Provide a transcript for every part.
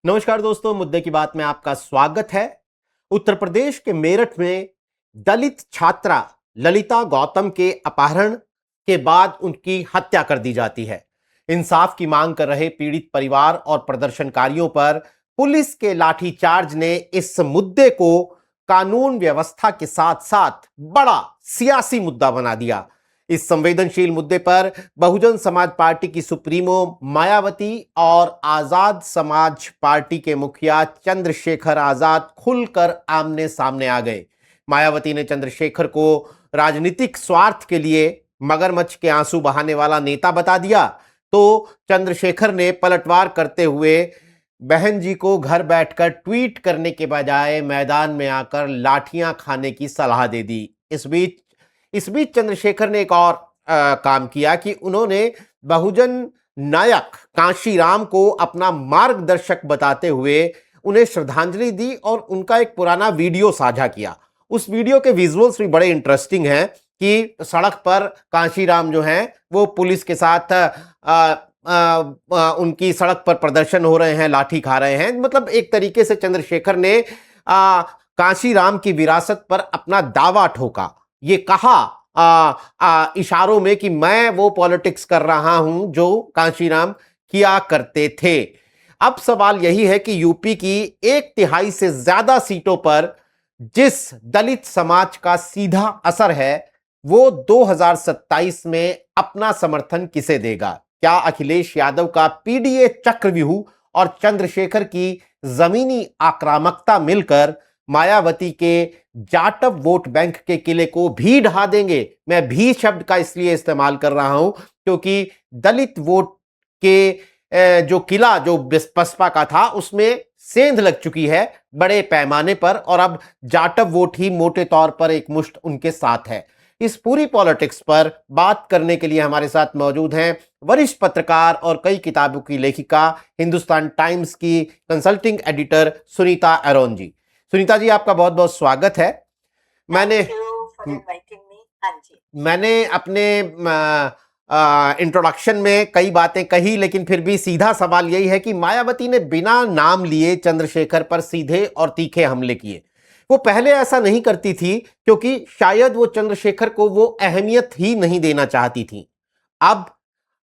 नमस्कार दोस्तों, मुद्दे की बात में आपका स्वागत है। उत्तर प्रदेश के मेरठ में दलित छात्रा ललिता गौतम के अपहरण के बाद उनकी हत्या कर दी जाती है। इंसाफ की मांग कर रहे पीड़ित परिवार और प्रदर्शनकारियों पर पुलिस के लाठीचार्ज ने इस मुद्दे को कानून व्यवस्था के साथ साथ बड़ा सियासी मुद्दा बना दिया। इस संवेदनशील मुद्दे पर बहुजन समाज पार्टी की सुप्रीमो मायावती और आजाद समाज पार्टी के मुखिया चंद्रशेखर आजाद खुलकर आमने सामने आ गए। मायावती ने चंद्रशेखर को राजनीतिक स्वार्थ के लिए मगरमच्छ के आंसू बहाने वाला नेता बता दिया, तो चंद्रशेखर ने पलटवार करते हुए बहन जी को घर बैठकर ट्वीट करने के बजाय मैदान में आकर लाठियां खाने की सलाह दे दी। इस बीच चंद्रशेखर ने एक और काम किया कि उन्होंने बहुजन नायक कांशीराम को अपना मार्गदर्शक बताते हुए उन्हें श्रद्धांजलि दी और उनका एक पुराना वीडियो साझा किया। उस वीडियो के विजुअल्स भी बड़े इंटरेस्टिंग हैं कि सड़क पर कांशीराम जो हैं वो पुलिस के साथ उनकी सड़क पर प्रदर्शन हो रहे हैं, लाठी खा रहे हैं। मतलब एक तरीके से चंद्रशेखर ने कांशीराम की विरासत पर अपना दावा ठोका। ये कहा इशारों में कि मैं वो पॉलिटिक्स कर रहा हूं जो कांशीराम किया करते थे। अब सवाल यही है कि यूपी की 1/3 से ज्यादा सीटों पर जिस दलित समाज का सीधा असर है, वो 2027 में अपना समर्थन किसे देगा? क्या अखिलेश यादव का पीडीए चक्रव्यूह और चंद्रशेखर की जमीनी आक्रामकता मिलकर मायावती के जाटव वोट बैंक के किले को भी ढहा देंगे? मैं भी शब्द का इसलिए इस्तेमाल कर रहा हूं क्योंकि दलित वोट के जो किला जो बसपा का था उसमें सेंध लग चुकी है बड़े पैमाने पर, और अब जाटव वोट ही मोटे तौर पर एक मुश्त उनके साथ है। इस पूरी पॉलिटिक्स पर बात करने के लिए हमारे साथ मौजूद हैं वरिष्ठ पत्रकार और कई किताबों की लेखिका, हिंदुस्तान टाइम्स की कंसल्टिंग एडिटर सुनीता अरोन जी। सुनीता जी, आपका बहुत बहुत स्वागत है। मैंने अपने इंट्रोडक्शन में कई बातें कही, लेकिन फिर भी सीधा सवाल यही है कि मायावती ने बिना नाम लिए चंद्रशेखर पर सीधे और तीखे हमले किए। वो पहले ऐसा नहीं करती थी क्योंकि शायद वो चंद्रशेखर को वो अहमियत ही नहीं देना चाहती थी। अब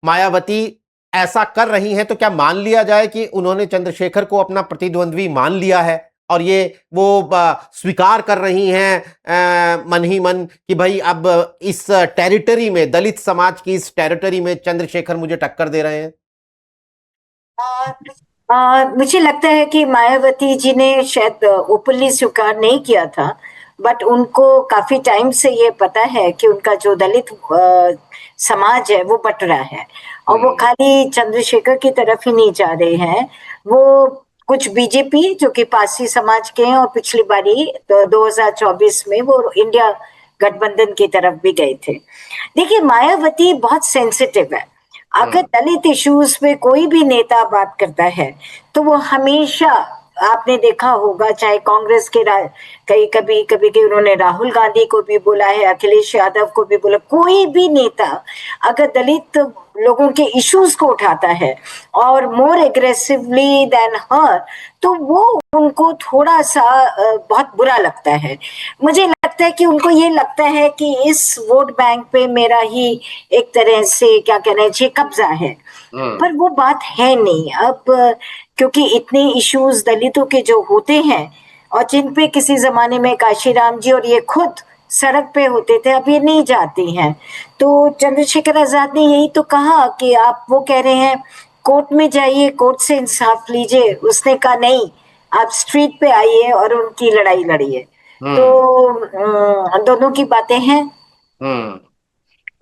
मायावती ऐसा कर रही हैं तो क्या मान लिया जाए कि उन्होंने चंद्रशेखर को अपना प्रतिद्वंद्वी मान लिया है और ये वो स्वीकार कर रही हैं मन ही मन कि भाई अब इस टेरिटरी में, दलित समाज की इस टेरिटरी में चंद्रशेखर मुझे टक्कर दे रहे हैं? मुझे लगता है कि मायावती जी ने शायद ओपनली स्वीकार नहीं किया था, बट उनको काफी टाइम से ये पता है कि उनका जो दलित समाज है वो बट रहा है, और वो खाली चंद्रशेखर की तरफ ही नहीं जा रहे हैं। वो कुछ बीजेपी जो कि पारसी समाज के हैं, और पिछली बारी 2024 में वो इंडिया गठबंधन की तरफ भी गए थे। देखिए, मायावती बहुत सेंसिटिव है। अगर दलित इश्यूज पे कोई भी नेता बात करता है तो वो हमेशा, आपने देखा होगा, चाहे कांग्रेस के कई कभी कभी के उन्होंने राहुल गांधी को भी बोला है, अखिलेश यादव को भी बोला, कोई भी नेता अगर दलित लोगों के इश्यूज को उठाता है और मोर एग्रेसिवली देन हर, तो वो उनको थोड़ा सा बहुत बुरा लगता है। मुझे लगता है कि उनको ये लगता है कि इस वोट बैंक पे मेरा ही एक तरह से क्या कहना चाहिए कब्जा है, पर वो बात है नहीं। अब क्योंकि इतने इश्यूज दलितों के जो होते हैं और जिन पे किसी जमाने में काशीराम जी और ये खुद सड़क पे होते थे, अब ये नहीं जाती हैं। तो चंद्रशेखर आजाद ने यही तो कहा कि आप वो कह रहे हैं कोर्ट में जाइए, कोर्ट से इंसाफ लीजिए। उसने कहा नहीं, आप स्ट्रीट पे आइए और उनकी लड़ाई लड़िए। तो दोनों की बातें हैं।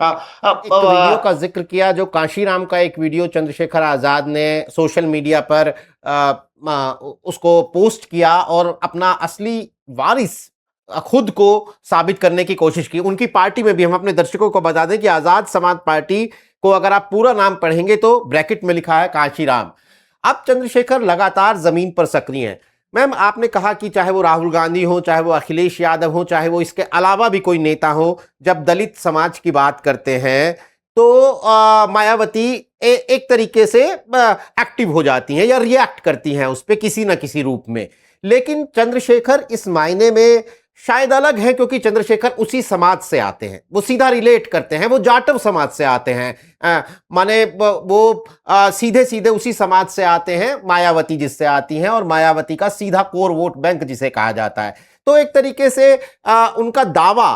एक वीडियो का जिक्र किया, जो कांशीराम का एक वीडियो चंद्रशेखर आजाद ने सोशल मीडिया पर उसको पोस्ट किया और अपना असली वारिस खुद को साबित करने की कोशिश की। उनकी पार्टी में भी, हम अपने दर्शकों को बता दें कि आजाद समाज पार्टी को अगर आप पूरा नाम पढ़ेंगे तो ब्रैकेट में लिखा है कांशीराम। अब चंद्रशेखर लगातार जमीन पर सक्रिय हैं। मैम, आपने कहा कि चाहे वो राहुल गांधी हो, चाहे वो अखिलेश यादव हो, चाहे वो इसके अलावा भी कोई नेता हो, जब दलित समाज की बात करते हैं तो मायावती एक तरीके से एक्टिव हो जाती हैं या रिएक्ट करती हैं उस पर किसी ना किसी रूप में। लेकिन चंद्रशेखर इस मायने में शायद अलग है, क्योंकि चंद्रशेखर उसी समाज से आते हैं, वो सीधा रिलेट करते हैं, वो जाटव समाज से आते हैं, माने वो सीधे सीधे उसी समाज से आते हैं मायावती जिससे आती हैं, और मायावती का सीधा कोर वोट बैंक जिसे कहा जाता है। तो एक तरीके से उनका दावा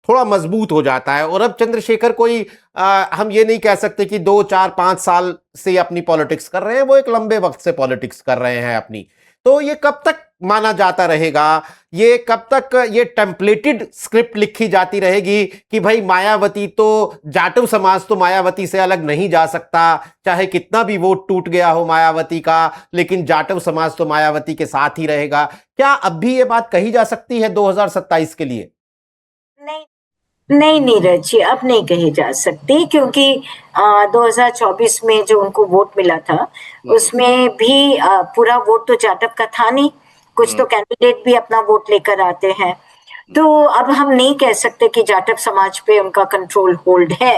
थोड़ा मजबूत हो जाता है। और अब चंद्रशेखर कोई हम ये नहीं कह सकते कि 2, 4, 5 साल से अपनी पॉलिटिक्स कर रहे हैं, वो एक लंबे वक्त से पॉलिटिक्स कर रहे हैं अपनी। तो ये कब तक माना जाता रहेगा, ये कब तक ये टेम्पलेटेड स्क्रिप्ट लिखी जाती रहेगी कि भाई मायावती तो जाटव समाज तो मायावती से अलग नहीं जा सकता, चाहे कितना भी वोट टूट गया हो मायावती का, लेकिन जाटव समाज तो मायावती के साथ ही रहेगा। क्या अब भी ये बात कही जा सकती है 2027 के लिए? नहीं नहीं नीरज जी, अब नहीं कही जा सकती, क्योंकि 2024 में जो उनको वोट मिला था उसमें भी पूरा वोट तो जाटव का था नहीं, कुछ तो कैंडिडेट भी अपना वोट लेकर आते हैं। तो अब हम नहीं कह सकते कि जाटव समाज पे उनका कंट्रोल होल्ड है,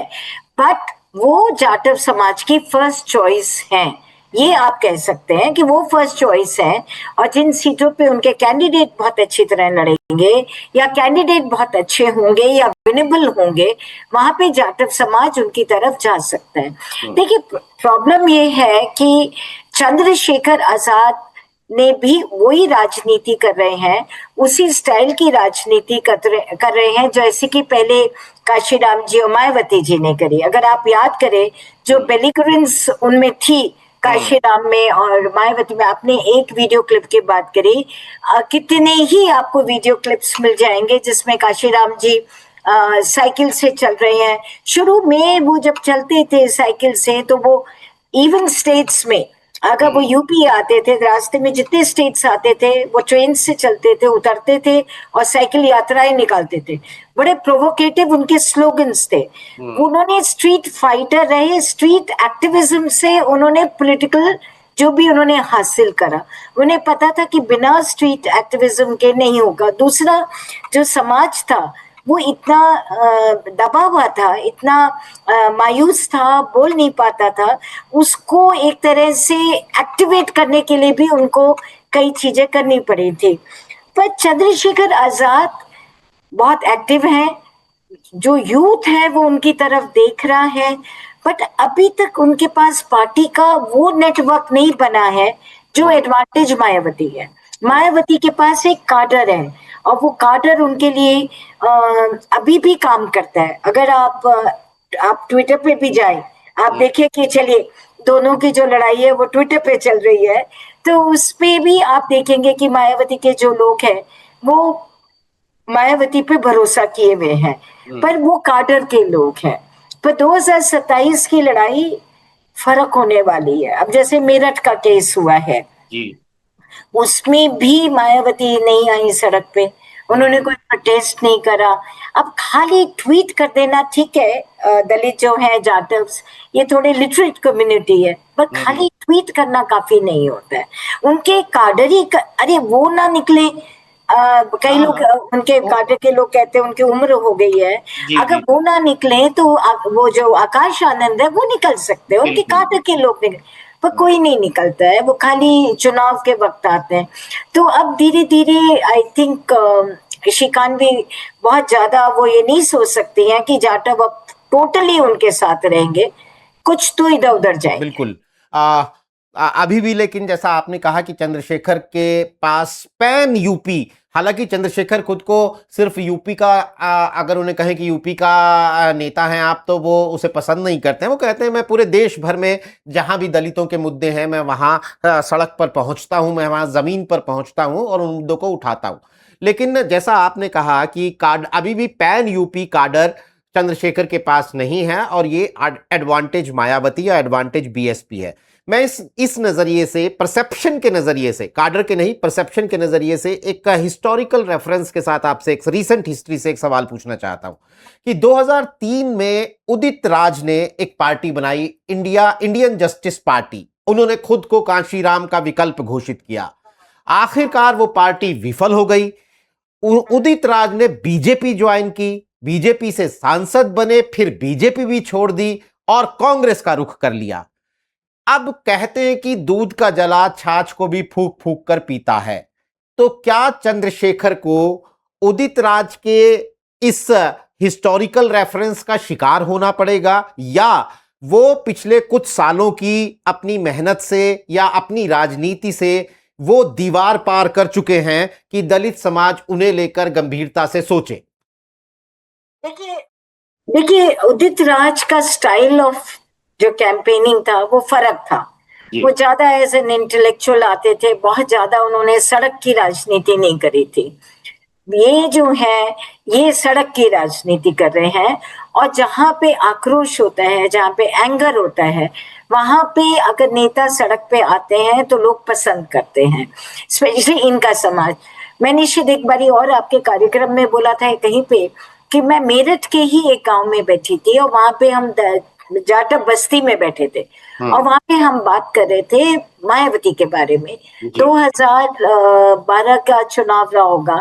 बट वो जाटव समाज की फर्स्ट चॉइस है, ये आप कह सकते हैं कि वो फर्स्ट चॉइस है। और जिन सीटों पे उनके कैंडिडेट बहुत अच्छी तरह लड़ेंगे या कैंडिडेट बहुत अच्छे होंगे या विनेबल होंगे, वहां पे जाटव समाज उनकी तरफ जा सकता है। देखिए, प्रॉब्लम ये है कि चंद्रशेखर आजाद ने भी वही राजनीति कर रहे हैं, उसी स्टाइल की राजनीति कर रहे हैं जैसे कि पहले काशीराम जी और मायावती जी ने करी। अगर आप याद करें, जो बेलिगरेंस उनमें थी काशीराम में और मायावती में, आपने एक वीडियो क्लिप की बात करी, कितने ही आपको वीडियो क्लिप्स मिल जाएंगे जिसमें काशीराम जी साइकिल से चल रहे हैं। शुरू में वो जब चलते थे साइकिल से, तो वो इवन स्टेट्स में, अगर वो यूपी आते थे, रास्ते में जितने स्टेट्स आते थे वो ट्रेन से चलते थे, उतरते थे और साइकिल यात्राएं निकालते थे। बड़े प्रोवोकेटिव उनके स्लोगन्स थे। उन्होंने स्ट्रीट फाइटर रहे, स्ट्रीट एक्टिविज्म से उन्होंने पॉलिटिकल जो भी उन्होंने हासिल करा, उन्हें पता था कि बिना स्ट्रीट एक्टिविज्म के नहीं होगा। दूसरा, जो समाज था वो इतना दबा हुआ था, इतना मायूस था, बोल नहीं पाता था, उसको एक तरह से एक्टिवेट करने के लिए भी उनको कई चीजें करनी पड़ी थी। पर चंद्रशेखर आजाद बहुत एक्टिव हैं, जो यूथ है वो उनकी तरफ देख रहा है, बट अभी तक उनके पास पार्टी का वो नेटवर्क नहीं बना है जो एडवांटेज मायावती है। मायावती के पास एक काडर है और वो काडर उनके लिए अभी भी काम करता है। अगर आप ट्विटर पे भी जाए, आप देखिए कि चलिए दोनों की जो लड़ाई है वो ट्विटर पे चल रही है, तो उस पे भी आप देखेंगे कि मायावती के जो लोग हैं वो मायावती पे भरोसा किए हुए हैं, पर वो काडर के लोग हैं। पर 2027 की लड़ाई फर्क होने वाली है। अब जैसे मेरठ का केस हुआ है, उसमें भी मायावती नहीं आई सड़क पे, उन्होंने कोई प्रोटेस्ट नहीं करा। अब खाली ट्वीट कर देना ठीक है, दलित जो है, जाटव्स, ये थोड़े लिटरेट कम्युनिटी है, पर खाली ट्वीट करना काफी नहीं होता है। उनके काडर ही अरे वो ना निकले, कई लोग उनके काडर के लोग कहते हैं उनकी उम्र हो गई है, अगर वो ना निकले तो वो जो आकाश आनंद है वो निकल सकते हैं, उनके काडर के लोग निकले, पर कोई नहीं निकलता है, वो खाली चुनाव के वक्त आते हैं। तो अब धीरे धीरे आई थिंक शिकान भी बहुत ज्यादा वो ये नहीं सोच सकती हैं कि जाटव अब टोटली उनके साथ रहेंगे, कुछ तो इधर उधर जाएंगे। बिल्कुल। अभी भी, लेकिन जैसा आपने कहा कि चंद्रशेखर के पास पैन यूपी, हालांकि चंद्रशेखर खुद को सिर्फ यूपी का, अगर उन्हें कहें कि यूपी का नेता हैं आप, तो वो उसे पसंद नहीं करते हैं। वो कहते हैं मैं पूरे देश भर में जहां भी दलितों के मुद्दे हैं मैं वहां सड़क पर पहुंचता हूं, मैं वहां जमीन पर पहुंचता हूं और उन मुद्दों को उठाता हूं। लेकिन जैसा आपने कहा कि अभी भी पैन यूपी काडर चंद्रशेखर के पास नहीं है, और ये एडवांटेज मायावती या एडवांटेज बीएसपी है। मैं इस नजरिए से, परसेप्शन के नजरिए से, काडर के नहीं, परसेप्शन के नजरिए से एक हिस्टोरिकल रेफरेंस के साथ आपसे एक रीसेंट हिस्ट्री से एक सवाल पूछना चाहता हूं कि 2003 में उदित राज ने एक पार्टी बनाई, इंडियन जस्टिस पार्टी। उन्होंने खुद को कांशीराम का विकल्प घोषित किया। आखिरकार वो पार्टी विफल हो गई। उदित राज ने बीजेपी ज्वाइन की, बीजेपी से सांसद बने, फिर बीजेपी भी छोड़ दी और कांग्रेस का रुख कर लिया। अब कहते हैं कि दूध का जला छाछ को भी फूंक फूंक कर पीता है। तो क्या चंद्रशेखर को उदित राज के इस हिस्टोरिकल रेफरेंस का शिकार होना पड़ेगा, या वो पिछले कुछ सालों की अपनी मेहनत से या अपनी राजनीति से वो दीवार पार कर चुके हैं कि दलित समाज उन्हें लेकर गंभीरता से सोचे? देखिए देखिए उदित राज का स्टाइल ऑफ जो कैंपेनिंग था वो फर्क था। वो ज्यादा एज एन इंटेलेक्चुअल आते थे, बहुत ज्यादा उन्होंने सड़क की राजनीति नहीं करी थी। ये जो है ये सड़क की राजनीति कर रहे हैं, और जहां पे आक्रोश होता है, जहां पे एंगर होता है, वहां पे अगर नेता सड़क पे आते हैं तो लोग पसंद करते हैं, स्पेशली इनका समाज। मैंने शायद एक बारी और आपके कार्यक्रम में बोला था कहीं पे कि मैं मेरठ के ही एक गांव में बैठी थी, और वहां पे हम जाटा बस्ती में बैठे थे, और वहां पे हम बात कर रहे थे मायावती के बारे में। 2012 का चुनाव रहा होगा,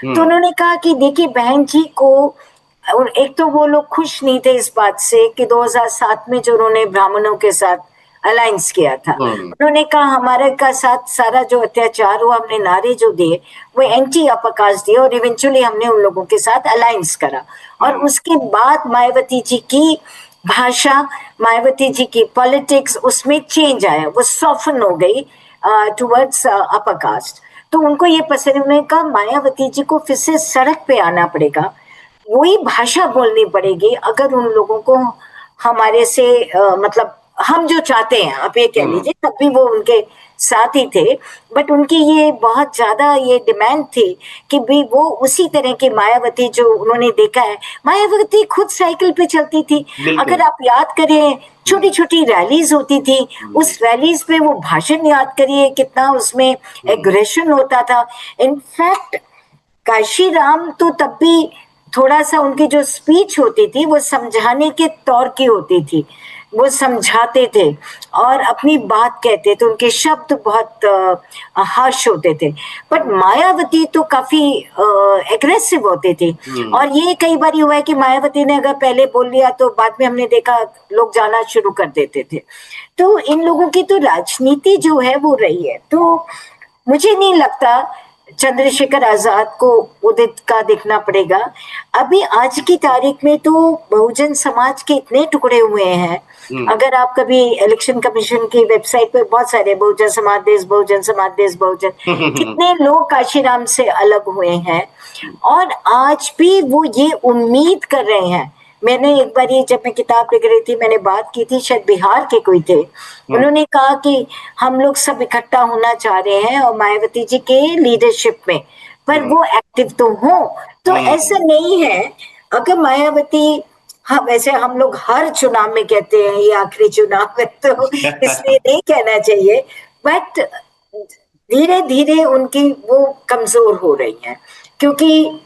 तो उन्होंने कहा कि देखिए बहन जी को, और एक तो वो लोग खुश नहीं थे इस बात से कि 2007 में जो उन्होंने ब्राह्मणों के साथ अलायंस किया था, उन्होंने कहा हमारे का साथ सारा जो अत्याचार हुआ, हमने नारे जो दिए वो एंटी अपर कास्ट दिए, और इवेंचुअली हमने उन लोगों के साथ अलायंस करा। और उसके बाद मायावती जी की भाषा, मायावती जी की पॉलिटिक्स, उसमें चेंज आया, वो सॉफ्टन हो गई टुवर्ड्स अपर कास्ट। तो उनको ये पसंद, उन्होंने कहा मायावती जी को फिर से सड़क पे आना पड़ेगा, वही भाषा बोलनी पड़ेगी अगर उन लोगों को हमारे से मतलब हम जो चाहते हैं, आप ये कह लीजिए, तब भी वो उनके साथ ही थे, बट उनकी ये बहुत ज्यादा ये डिमांड थी कि भी वो उसी तरह की मायावती जो उन्होंने देखा है। मायावती खुद साइकिल पे चलती थी, अगर आप याद करें छोटी छोटी रैलीज होती थी, उस रैलीज पे वो भाषण याद करिए कितना उसमें एग्रेशन होता था। इनफैक्ट काशीराम तो तब भी थोड़ा सा उनकी जो स्पीच होती थी वो समझाने के तौर की होती थी, वो समझाते थे और अपनी बात कहते थे, उनके शब्द बहुत हार्श होते थे। बट मायावती तो काफी एग्रेसिव होते थे, और ये कई बार हुआ है कि मायावती ने अगर पहले बोल लिया तो बाद में हमने देखा लोग जाना शुरू कर देते थे। तो इन लोगों की तो राजनीति जो है वो रही है। तो मुझे नहीं लगता चंद्रशेखर आजाद को उदित का देखना पड़ेगा। अभी आज की तारीख में तो बहुजन समाज के इतने टुकड़े हुए हैं, अगर आप कभी इलेक्शन कमीशन की वेबसाइट पे बहुत सारे बहुजन समाज देश, बहुजन समाज देश, बहुजन, कितने लोग काशीराम से अलग हुए हैं, और आज भी वो ये उम्मीद कर रहे हैं। मैंने एक बार जब मैं किताब लिख रही थी, मैंने बात की थी, शायद बिहार के कोई थे, उन्होंने कहा कि हम लोग सब इकट्ठा होना चाह रहे हैं और मायावती जी के लीडरशिप में, पर वो एक्टिव तो हो। तो ऐसा नहीं है, अगर मायावती, हाँ वैसे हम लोग हर चुनाव में कहते हैं ये आखिरी चुनाव है, तो इसलिए नहीं कहना चाहिए, बट धीरे धीरे उनकी वो कमजोर हो रही है, क्योंकि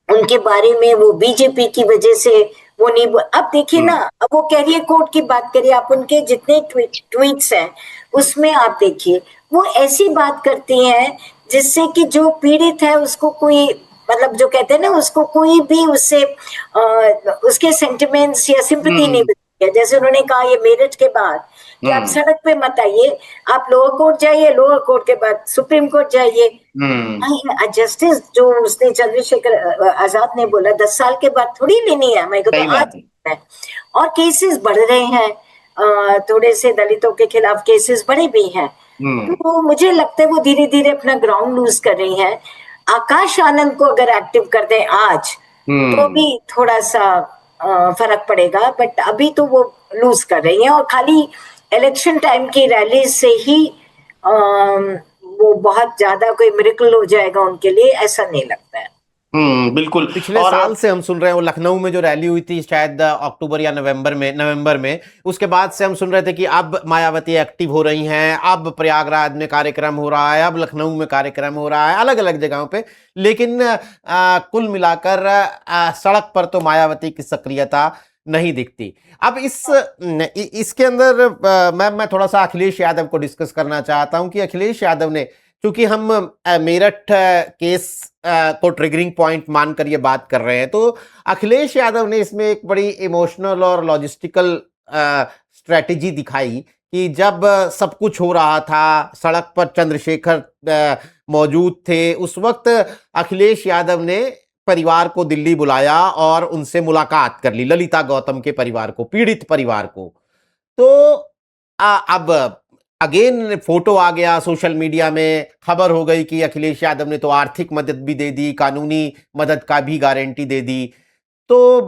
उनके बारे में वो बीजेपी की वजह से वो नहीं। अब देखिए ना, अब वो कैरियर कोड की बात करिए, आप उनके जितने ट्वीट्स हैं उसमें आप देखिए वो ऐसी बात करती हैं जिससे कि जो पीड़ित है उसको कोई, मतलब जो कहते हैं ना, उसको कोई भी उससे उसके सेंटिमेंट्स या सिंपैथी नहीं मिलती है। जैसे उन्होंने कहा ये मेरठ के बाद कि आप सड़क पे मत आइए, आप लोअर कोर्ट जाइए, लोअर कोर्ट के बाद सुप्रीम कोर्ट जाइए। जस्टिस जो उसने चंद्रशेखर आजाद ने बोला 10 साल के बाद थोड़ी लेनी है, मेरे को तो आज है। और केसेस बढ़ रहे हैं, थोड़े से दलितों के खिलाफ केसेस बढ़े भी हैं, तो मुझे लगता है वो धीरे धीरे अपना ग्राउंड लूज कर रही है। आकाश आनंद को अगर एक्टिव कर दें आज तो भी थोड़ा सा फर्क पड़ेगा, बट अभी तो वो लूज कर रही है, और खाली इलेक्शन टाइम की रैली से ही वो बहुत ज्यादा कोई मिरेकल हो जाएगा उनके लिए, ऐसा नहीं लगता है। बिल्कुल। पिछले साल से हम सुन रहे हैं, वो लखनऊ में जो रैली हुई थी शायद अक्टूबर या नवंबर में, उसके बाद से हम सुन रहे थे कि अब मायावती एक्टिव हो रही हैं, अब प्रयागराज में कार्यक्रम हो रहा है, अब लखनऊ में कार्यक्रम हो रहा है, अलग अलग जगहों पे, लेकिन कुल मिलाकर सड़क पर तो मायावती की सक्रियता नहीं दिखती। अब इसके अंदर मैं थोड़ा सा अखिलेश यादव को डिस्कस करना चाहता हूं कि अखिलेश यादव ने, क्योंकि हम मेरठ केस को ट्रिगरिंग पॉइंट मानकर ये बात कर रहे हैं, तो अखिलेश यादव ने इसमें एक बड़ी इमोशनल और लॉजिस्टिकल स्ट्रेटेजी दिखाई कि जब सब कुछ हो रहा था, सड़क पर चंद्रशेखर मौजूद थे, उस वक्त अखिलेश यादव ने परिवार को दिल्ली बुलाया और उनसे मुलाकात कर ली, ललिता गौतम के परिवार को, पीड़ित परिवार को। तो अब अगेन फोटो आ गया सोशल मीडिया में, खबर हो गई कि अखिलेश यादव ने तो आर्थिक मदद भी दे दी, कानूनी मदद का भी गारंटी दे दी। तो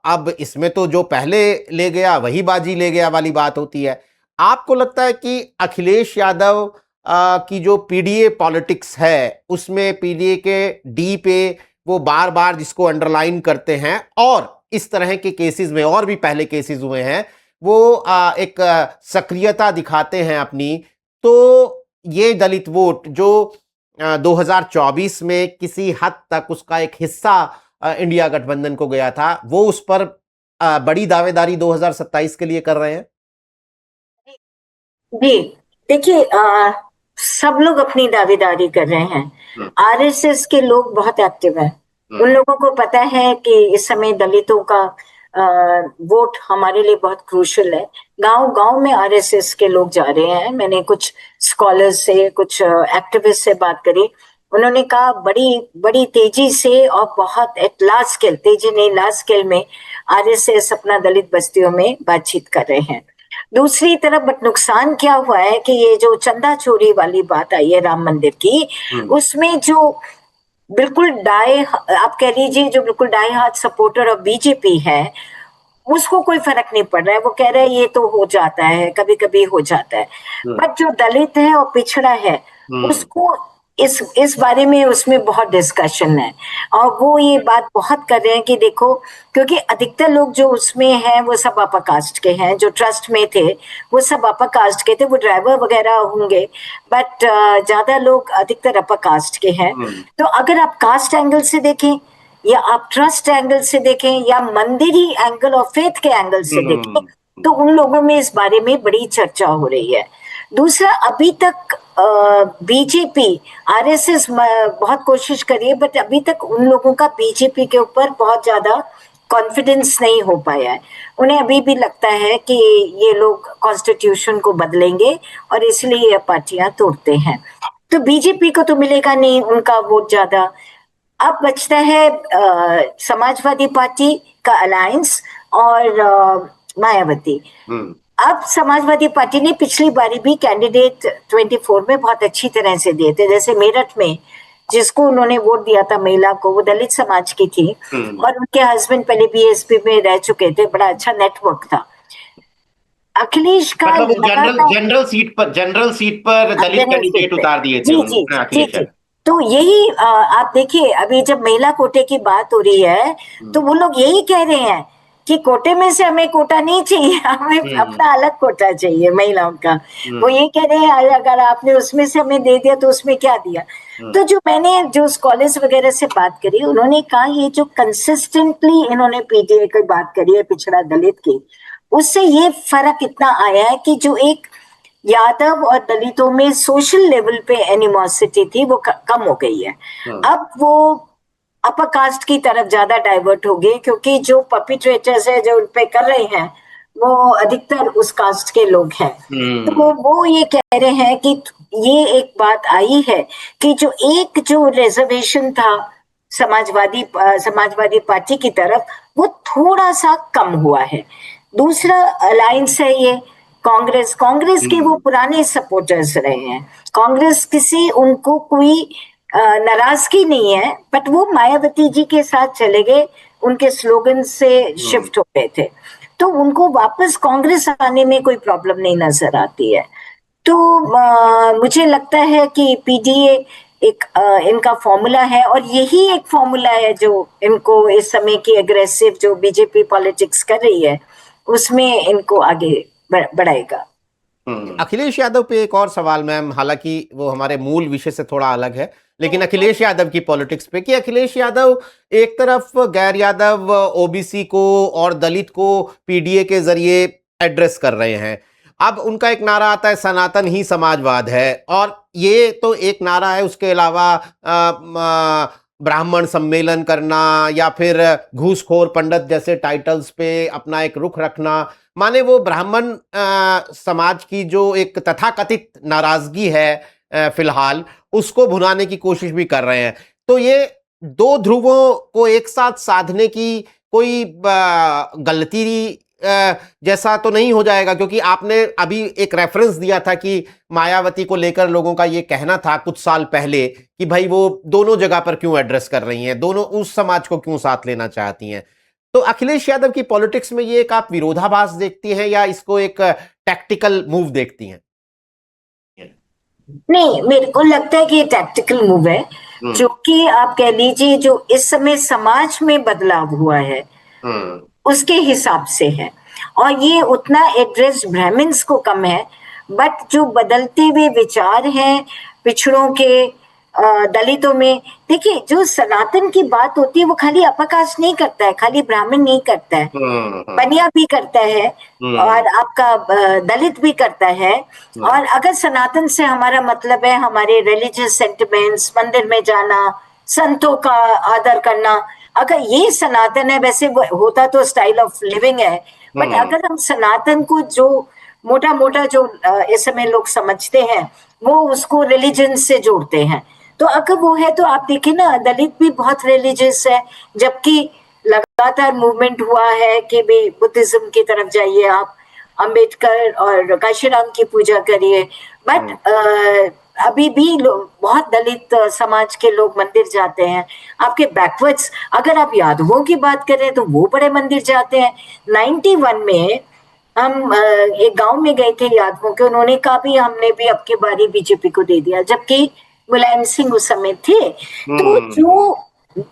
अब इसमें तो जो पहले ले गया वही बाजी ले गया वाली बात होती है। आपको लगता है कि अखिलेश यादव की जो पीडीए पॉलिटिक्स है, उसमें पीडीए के डी पे वो बार बार जिसको अंडरलाइन करते हैं, और इस तरह के केसेस में और भी पहले केसेस हुए हैं, वो एक सक्रियता दिखाते हैं अपनी, तो ये दलित वोट जो 2024 में किसी हद तक उसका एक हिस्सा इंडिया गठबंधन को गया था, वो उस पर बड़ी दावेदारी 2027 के लिए कर रहे हैं। जी देखिए, सब लोग अपनी दावेदारी कर रहे हैं। आरएसएस के लोग बहुत एक्टिव हैं। उन लोगों को पता है कि इस समय दलितों का वोट हमारे लिए बहुत क्रूशियल है। गांव गांव में आरएसएस के लोग जा रहे हैं। मैंने कुछ स्कॉलर्स से, कुछ एक्टिविस्ट से बात करी। उन्होंने कहा बड़ी बड़ी तेजी से और बहुत एट लार्ज स्केल, तेजी नहीं लार्ज स्केल में आरएसएस अपना दलित बस्तियों में बातचीत कर रहे हैं। दूसरी तरफ बट नुकसान क्या हुआ है कि ये जो चंदा चोरी वाली बात आई है राम मंदिर की, उसमें जो बिल्कुल आप कह लीजिए जो बिल्कुल diehard supporter of BJP है, उसको कोई फर्क नहीं पड़ रहा है। वो कह रहे हैं ये तो हो जाता है, कभी कभी हो जाता है। बट जो दलित है और पिछड़ा है, उसको इस बारे में उसमें बहुत डिस्कशन है, और वो ये बात बहुत कर रहे हैं कि देखो, क्योंकि अधिकतर लोग जो उसमें हैं वो सब अपर कास्ट के हैं, जो ट्रस्ट में थे वो सब अपर कास्ट के थे, वो ड्राइवर वगैरह होंगे, बट ज्यादा लोग अधिकतर अपर कास्ट के हैं। तो अगर आप कास्ट एंगल से देखें, या आप ट्रस्ट एंगल से देखें, या मंदिरी एंगल और फेथ के एंगल से देखें, तो उन लोगों में इस बारे में बड़ी चर्चा हो रही है। दूसरा, अभी तक बीजेपी, आरएसएस बहुत कोशिश करी है, बट अभी तक उन लोगों का बीजेपी के ऊपर बहुत ज्यादा कॉन्फिडेंस नहीं हो पाया है। उन्हें अभी भी लगता है कि ये लोग कॉन्स्टिट्यूशन को बदलेंगे और इसलिए ये पार्टियां तोड़ते हैं। तो बीजेपी को तो मिलेगा नहीं उनका वोट ज्यादा। अब बचता है समाजवादी पार्टी का अलायंस और मायावती। अब समाजवादी पार्टी ने पिछली बारी भी कैंडिडेट 24 में बहुत अच्छी तरह से दिए थे। जैसे मेरठ में जिसको उन्होंने वोट दिया था महिला को, वो दलित समाज की थी और उनके हस्बैंड पहले बीएसपी में रह चुके थे, बड़ा अच्छा नेटवर्क था। अखिलेश का मतलब जनरल सीट पर दलित कैंडिडेट उतार दिए थे जी। तो यही आप देखिए, अभी जब महिला कोटे की बात हो रही है तो वो लोग यही कह रहे हैं कि कोटे में से हमें कोटा नहीं चाहिए, हमें अपना अलग कोटा चाहिए महिलाओं का। वो ये कह रहे हैं अगर आपने उसमें से हमें दे दिया तो उसमें क्या दिया। तो जो मैंने जो स्कॉलर्स वगैरह से बात करी, उन्होंने कहा ये जो कंसिस्टेंटली इन्होंने पीटीए की बात करी है पिछड़ा दलित की, उससे ये फर्क इतना आया है कि जो एक यादव और दलितों में सोशल लेवल पे एनिमोसिटी थी वो कम हो गई है। अब वो अपर कास्ट की तरफ ज्यादा डाइवर्ट हो गई, क्योंकि जो परपिट्रेटर्स है जो उनपे कर रहे हैं वो अधिकतर उस कास्ट के लोग हैं। तो वो ये कह रहे हैं कि ये एक बात आई है कि जो रिजर्वेशन था समाजवादी पार्टी की तरफ, वो थोड़ा सा कम हुआ है। दूसरा अलायंस है ये कांग्रेस के वो पुराने सपोर्टर्स रहे हैं। कांग्रेस किसी उनको कोई नाराजगी नहीं है, बट वो मायावती जी के साथ चले गए, उनके स्लोगन से शिफ्ट हो गए थे, तो उनको वापस कांग्रेस आने में कोई प्रॉब्लम नहीं नजर आती है। तो मुझे लगता है कि पीडीए एक इनका फॉर्मूला है, और यही एक फॉर्मूला है जो इनको इस समय की एग्रेसिव जो बीजेपी पॉलिटिक्स कर रही है उसमें इनको आगे बढ़ाएगा। अखिलेश यादव पे एक और सवाल मैम, हालांकि वो हमारे मूल विषय से थोड़ा अलग है, लेकिन अखिलेश यादव की पॉलिटिक्स पे, कि अखिलेश यादव एक तरफ गैर यादव ओबीसी को और दलित को पीडीए के जरिए एड्रेस कर रहे हैं। अब उनका एक नारा आता है सनातन ही समाजवाद है, और ये तो एक नारा है, उसके अलावा ब्राह्मण सम्मेलन करना या फिर घूसखोर पंडित जैसे टाइटल्स पे अपना एक रुख रखना, माने वो ब्राह्मण समाज की जो एक तथाकथित नाराजगी है फिलहाल, उसको भुनाने की कोशिश भी कर रहे हैं। तो ये दो ध्रुवों को एक साथ साधने की कोई गलती जैसा तो नहीं हो जाएगा? क्योंकि आपने अभी एक रेफरेंस दिया था कि मायावती को लेकर लोगों का ये कहना था कुछ साल पहले कि भाई वो दोनों जगह पर क्यों एड्रेस कर रही हैं, दोनों उस समाज को क्यों साथ लेना चाहती हैं। तो अखिलेश यादव की पॉलिटिक्स में ये एक आप विरोधाभास देखती हैं या इसको एक टैक्टिकल मूव देखती हैं? नहीं, मेरे को लगता है कि ये टैक्टिकल मूव है, जो कि आप कह लीजिए जो इस समय समाज में बदलाव हुआ है उसके हिसाब से है। और ये उतना एड्रेस ब्राह्मण्स को कम है, बट जो बदलते हुए विचार हैं पिछड़ों के, दलितों में, देखिए जो सनातन की बात होती है वो खाली अपकाश नहीं करता है, खाली ब्राह्मण नहीं करता है, बनिया भी करता है और आपका दलित भी करता है। और अगर सनातन से हमारा मतलब है हमारे रिलीजियस सेंटिमेंट्स, मंदिर में जाना, संतों का आदर करना, अगर ये सनातन है, वैसे होता तो स्टाइल ऑफ लिविंग है, बट अगर हम सनातन को जो मोटा मोटा जो इस समय लोग समझते हैं वो उसको रिलीजन से जोड़ते हैं, तो अगर वो है तो आप देखिए ना दलित भी बहुत रिलीजियस है, जबकि लगातार मूवमेंट हुआ है कि भी बुद्धिज्म की तरफ जाइए आप, अंबेडकर और काशीराम की पूजा करिए, बट अभी भी बहुत दलित समाज के लोग मंदिर जाते हैं। आपके बैकवर्ड्स अगर आप यादवों की बात करें तो वो बड़े मंदिर जाते हैं। 91 में हम एक गांव में गए थे यादवों के, उन्होंने कहा भी हमने भी अब की बारी बीजेपी को दे दिया, जबकि मुलायम सिंह उस समय थे। तो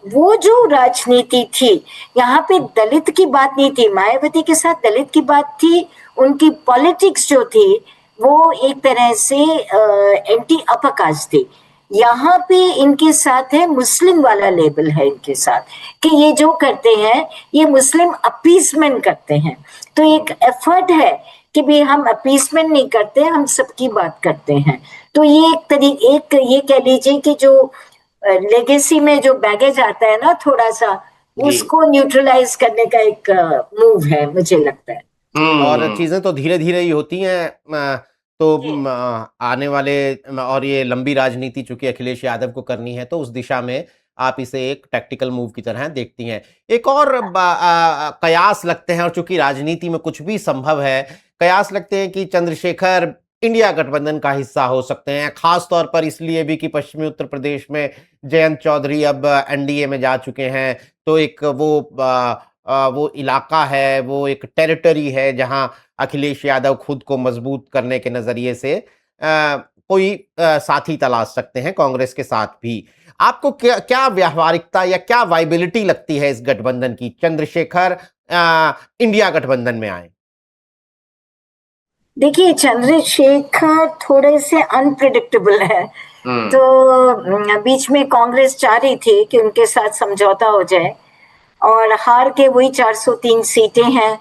वो जो राजनीति थी, यहाँ पे दलित की बात नहीं थी, मायावती के साथ दलित की बात थी, उनकी पॉलिटिक्स जो थी वो एक तरह से एंटी अपकाश थी। यहाँ पे इनके साथ है मुस्लिम वाला लेबल है इनके साथ, कि ये जो करते हैं ये मुस्लिम अपीसमेंट करते हैं। तो एक एफर्ट है कि भी हम अपीसमेंट नहीं करते, हम सबकी बात करते हैं। तो ये एक ये कह लीजिए कि जो लेगेसी में जो बैगेज आता है ना थोड़ा सा, उसको न्यूट्रलाइज करने का एक मूव है, मुझे लगता है। और चीजें तो धीरे धीरे ही होती हैं, तो आने वाले और ये लंबी राजनीति चूंकि अखिलेश यादव को करनी है तो उस दिशा में आप इसे एक टैक्टिकल मूव की तरह देखती हैं। एक और कयास लगते हैं, और चूंकि राजनीति में कुछ भी संभव है, कयास लगते हैं कि चंद्रशेखर इंडिया गठबंधन का हिस्सा हो सकते हैं, खास तौर पर इसलिए भी कि पश्चिमी उत्तर प्रदेश में जयंत चौधरी अब एनडीए में जा चुके हैं, तो एक वो इलाका है, वो एक टेरिटरी है जहां अखिलेश यादव खुद को मजबूत करने के नजरिए से कोई साथी तलाश सकते हैं कांग्रेस के साथ भी। आपको क्या व्यावहारिकता या क्या वाइबिलिटी लगती है इस गठबंधन की, चंद्रशेखर इंडिया गठबंधन में आए? देखिए चंद्रशेखर थोड़े से अनप्रिडिक्टेबल है, तो बीच में कांग्रेस चाह रही थी कि उनके साथ समझौता हो जाए, और हार के वही 403 सीटें हैं,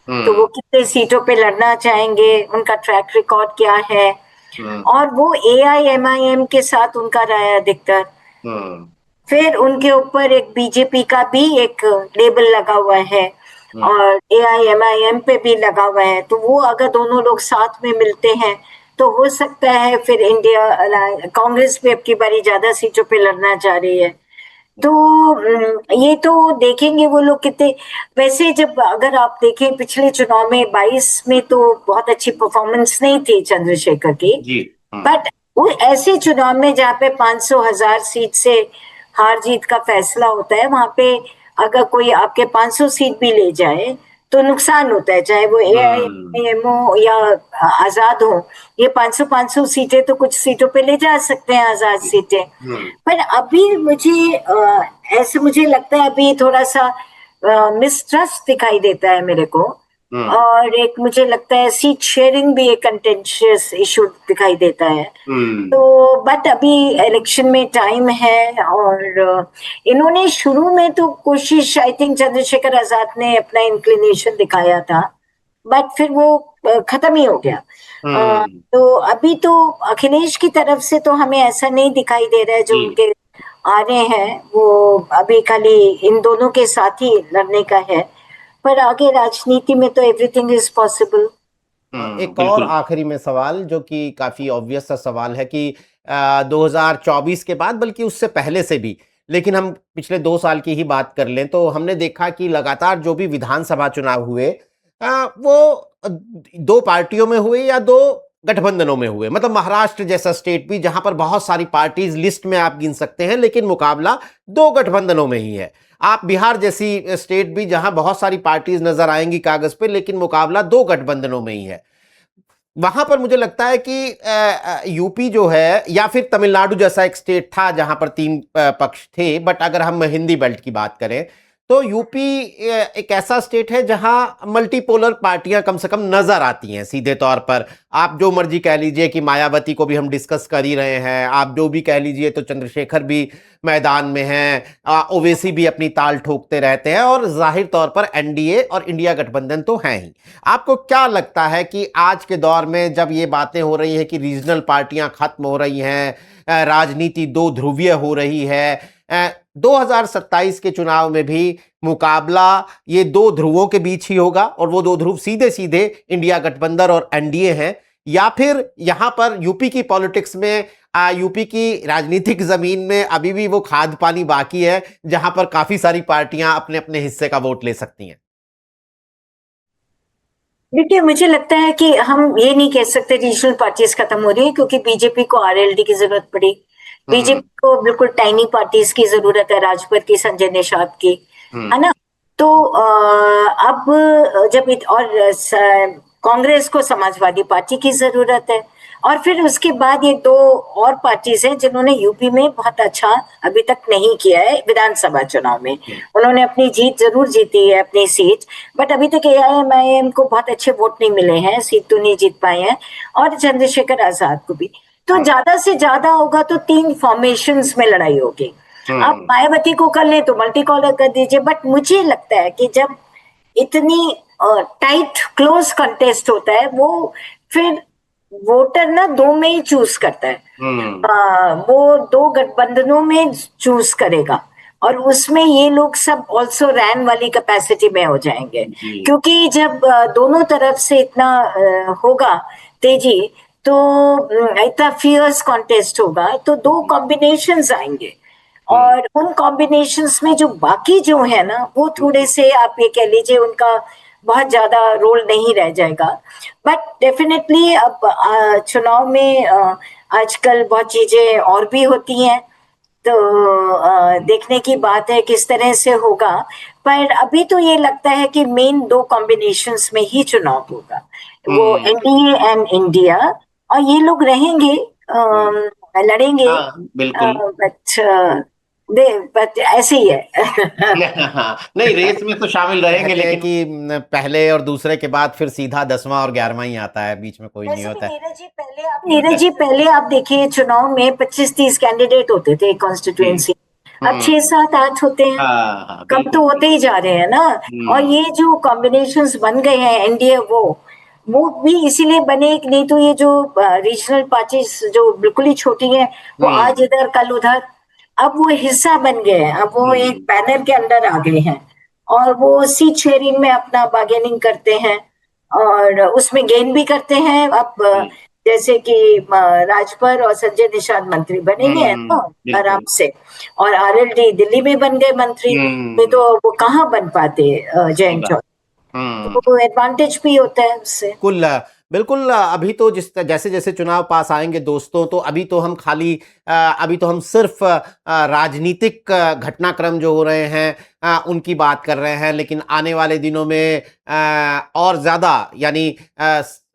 तो वो कितने सीटों पे लड़ना चाहेंगे, उनका ट्रैक रिकॉर्ड क्या है, और वो AIMIM के साथ उनका रहा है अधिकतर। फिर उनके ऊपर एक बीजेपी का भी एक लेबल लगा हुआ है और AIMIM पे भी लगा हुआ है, तो वो अगर दोनों लोग साथ में मिलते हैं तो हो सकता है फिर इंडिया कांग्रेस भी अब की बारी ज्यादा सीटों पे लड़ना चाह रही है। तो ये तो देखेंगे वो लोग कितने, वैसे जब अगर आप देखें पिछले चुनाव में 22 में तो बहुत अच्छी परफॉर्मेंस नहीं थी चंद्रशेखर की, बट वो ऐसे चुनाव में जहाँ पे 500,000 सीट से हार जीत का फैसला होता है, वहां पे अगर कोई आपके 500 सीट भी ले जाए तो नुकसान होता है, चाहे वो AIM हो या आजाद हो। ये 500 सीटें तो कुछ सीटों पे ले जा सकते हैं आजाद सीटें, पर अभी ऐसे मुझे लगता है अभी थोड़ा सा मिसट्रस्ट दिखाई देता है मेरे को, और एक मुझे लगता है सीट शेयरिंग भी एक कंटेंशियस इशू दिखाई देता है। तो बट अभी इलेक्शन में टाइम है, और इन्होंने शुरू में तो कोशिश, आई थिंक चंद्रशेखर आजाद ने अपना इंक्लिनेशन दिखाया था, बट फिर वो खत्म ही हो गया। तो अभी तो अखिलेश की तरफ से तो हमें ऐसा नहीं दिखाई दे रहा है जो उनके आ रहे हैं, वो अभी खाली इन दोनों के साथ ही लड़ने का है, पर आगे राजनीति में तो एवरीथिंग इज पॉसिबल। एक और बिल्कुल। आखिरी में सवाल जो कि काफी ऑब्वियस सा सवाल है कि 2024 के बाद, बल्कि उससे पहले से भी, लेकिन हम पिछले 2 साल की ही बात कर लें तो हमने देखा कि लगातार जो भी विधानसभा चुनाव हुए वो 2 पार्टियों में हुए या 2 गठबंधनों में हुए। मतलब महाराष्ट्र जैसा स्टेट भी जहां पर बहुत सारी पार्टीज लिस्ट में आप गिन सकते हैं, लेकिन मुकाबला 2 गठबंधनों में ही है। आप बिहार जैसी स्टेट भी जहां बहुत सारी पार्टीज नजर आएंगी कागज पे, लेकिन मुकाबला 2 गठबंधनों में ही है। वहां पर मुझे लगता है कि यूपी जो है, या फिर तमिलनाडु जैसा एक स्टेट था जहां पर 3 पक्ष थे, बट अगर हम हिंदी बेल्ट की बात करें तो यूपी एक ऐसा स्टेट है जहां मल्टीपोलर पार्टियां कम से कम नजर आती हैं सीधे तौर पर। आप जो मर्जी कह लीजिए कि मायावती को भी हम डिस्कस कर ही रहे हैं, आप जो भी कह लीजिए तो चंद्रशेखर भी मैदान में हैं, ओवैसी भी अपनी ताल ठोकते रहते हैं, और जाहिर तौर पर एनडीए और इंडिया गठबंधन तो हैं ही। आपको क्या लगता है कि आज के दौर में जब ये बातें हो रही हैं कि रीजनल पार्टियां खत्म हो रही हैं, राजनीति 2 ध्रुवीय हो रही है, 2027 के चुनाव में भी मुकाबला ये 2 ध्रुवों के बीच ही होगा, और वो 2 ध्रुव सीधे सीधे इंडिया गठबंधन और एनडीए हैं, या फिर यहां पर यूपी की पॉलिटिक्स में, यूपी की राजनीतिक जमीन में अभी भी वो खाद पानी बाकी है जहां पर काफी सारी पार्टियां अपने अपने हिस्से का वोट ले सकती हैं? देखिए, मुझे लगता है कि हम ये नहीं कह सकते रीजनल पार्टीज खत्म हो रही है, क्योंकि बीजेपी को आरएलडी की जरूरत पड़ी। बीजेपी को बिल्कुल टाइनी पार्टीज की जरूरत है, राजपथ की, संजय निषाद की, है ना। तो अब कांग्रेस को समाजवादी पार्टी की जरूरत है, और फिर उसके बाद ये 2 और पार्टीज हैं जिन्होंने यूपी में बहुत अच्छा अभी तक नहीं किया है विधानसभा चुनाव में। उन्होंने अपनी जीत जरूर जीती है, अपनी सीट, बट अभी तक एआईएमआईएम को बहुत अच्छे वोट नहीं मिले हैं, सीट तो नहीं जीत पाए हैं, और चंद्रशेखर आजाद को भी। तो ज्यादा से ज्यादा होगा तो 3 फॉर्मेशंस में लड़ाई होगी। आप मायावती को कर लें तो मल्टी कॉलर कर दीजिए, बट मुझे लगता है कि जब इतनी टाइट क्लोज कंटेस्ट होता है, वो फिर वोटर ना 2 में ही चूज करता है। वो 2 गठबंधनों में चूज करेगा, और उसमें ये लोग सब ऑल्सो रैन वाली कैपेसिटी में हो जाएंगे, क्योंकि जब दोनों तरफ से इतना होगा तेजी, तो इतना फियर्स कॉन्टेस्ट होगा, तो 2 कॉम्बिनेशंस आएंगे, और उन कॉम्बिनेशंस में जो बाकी जो है ना, वो थोड़े से आप ये कह लीजिए उनका बहुत ज्यादा रोल नहीं रह जाएगा। बट डेफिनेटली अब चुनाव में आजकल बहुत चीजें और भी होती हैं, तो देखने की बात है किस तरह से होगा। पर अभी तो ये लगता है कि मेन 2 कॉम्बिनेशंस में ही चुनाव होगा, वो एनडीए एंड इंडिया, और ये लोग रहेंगे, लड़ेंगे, बट ऐसे ही है। नहीं, रेस में तो शामिल रहेंगे, लेकिन कि पहले और दूसरे के बाद फिर सीधा 10वां और 11वां ही आता है, बीच में कोई नहीं होता है। नीरज जी, पहले आप देखिए चुनाव में 25-30 कैंडिडेट होते थे कॉन्स्टिट्यूएंसी, अब 6-7-8 होते हैं, कम तो होते ही जा रहे हैं ना। और ये जो कॉम्बिनेशंस बन गए हैं एनडीए, वो भी इसीलिए बने, नहीं तो ये जो रीजनल पार्टीज जो बिल्कुल ही छोटी हैं, वो आज इधर कल उधर, अब वो हिस्सा बन गए हैं, अब वो एक बैनर के अंदर आ गए हैं, और वो सीट शेयरिंग में अपना बार्गेनिंग करते हैं, और उसमें गेन भी करते हैं। अब जैसे कि राजभर और संजय निषाद मंत्री बनेंगे हैं ना आराम से, और आरएलडी दिल्ली में बन गए मंत्री, नहीं तो वो कहाँ बन पाते जयंत चौधरी, तो एडवांटेज भी होता है उससे। बिल्कुल। अभी तो जैसे जैसे चुनाव पास आएंगे दोस्तों, तो अभी तो हम सिर्फ राजनीतिक घटनाक्रम जो हो रहे हैं उनकी बात कर रहे हैं, लेकिन आने वाले दिनों में और ज्यादा, यानी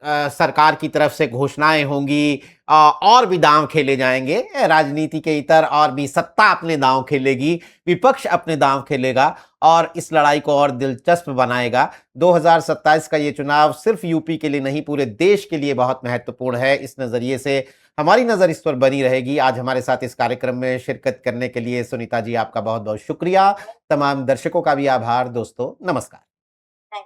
सरकार की तरफ से घोषणाएं होंगी, और भी दांव खेले जाएंगे राजनीति के इतर, और भी सत्ता अपने दांव खेलेगी, विपक्ष अपने दांव खेलेगा, और इस लड़ाई को और दिलचस्प बनाएगा। 2027 का ये चुनाव सिर्फ यूपी के लिए नहीं, पूरे देश के लिए बहुत महत्वपूर्ण है। इस नजरिए से हमारी नजर इस पर बनी रहेगी। आज हमारे साथ इस कार्यक्रम में शिरकत करने के लिए सुनीता जी, आपका बहुत बहुत शुक्रिया। तमाम दर्शकों का भी आभार। दोस्तों, नमस्कार।